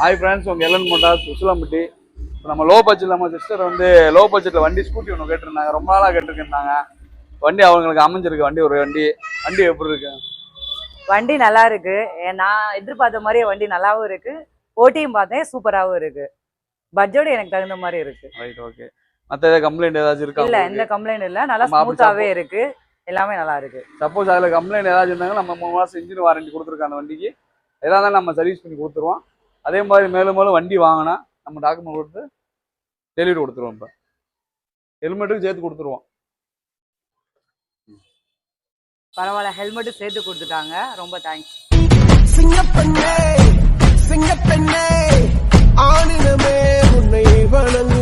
Hi friends, உங்கள் LN Motors Usilampatti. இப்போ நம்ம லோ பட்ஜெட்டில் நம்ம சிஸ்டர் வந்து லோ பட்ஜெட்டில் வண்டி ஸ்கூட்டி ஒன்று கேட்டிருந்தாங்க. ரொம்ப நாளாக கேட்டிருந்தாங்க. வண்டி அவங்களுக்கு அமைஞ்சிருக்கு. வண்டி வண்டி எப்படி இருக்கு? வண்டி நல்லா இருக்கு. நான் எதிர்பார்த்த மாதிரியே வண்டி நல்லாவும் இருக்கு. ஓட்டியும் பார்த்தேன், சூப்பராகவும் இருக்கு. பட்ஜெட் எனக்கு தகுந்த மாதிரி இருக்கு. Right, okay. மற்ற ஏதாவது கம்ப்ளைண்ட் ஏதாச்சும் இருக்கா? இல்ல, எந்த கம்ப்ளைண்ட் இல்ல. நல்லா ஸ்மூத்தாவே இருக்கு. எல்லாமே நல்லா இருக்கு. சப்போஸ் அதில் கம்ப்ளைண்ட் ஏதாச்சும் இருந்தாங்க, நம்ம 3 மாதம் இன்ஜின் வாரண்டி கொடுத்துருக்கோம். அந்த வண்டிக்கு எதாக இருந்தாலும் நம்ம சர்வீஸ் பண்ணி கொடுத்துருவோம். அதே மாதிரி மேலும் வண்டி வாங்கினா நம்ம டாக்குமெண்ட் கொடுத்து டெலிவரி கொடுத்துருவோம். இப்போ ஹெல்மெட்டுக்கும் சேர்த்து கொடுத்துருவோம். பரவாயில்ல, ஹெல்மெட்டும் சேர்த்து கொடுத்துட்டாங்க. ரொம்ப தேங்க்ஸ். சிங்கப்பெண்ணே ஆணினமே உன்னை வணங்கு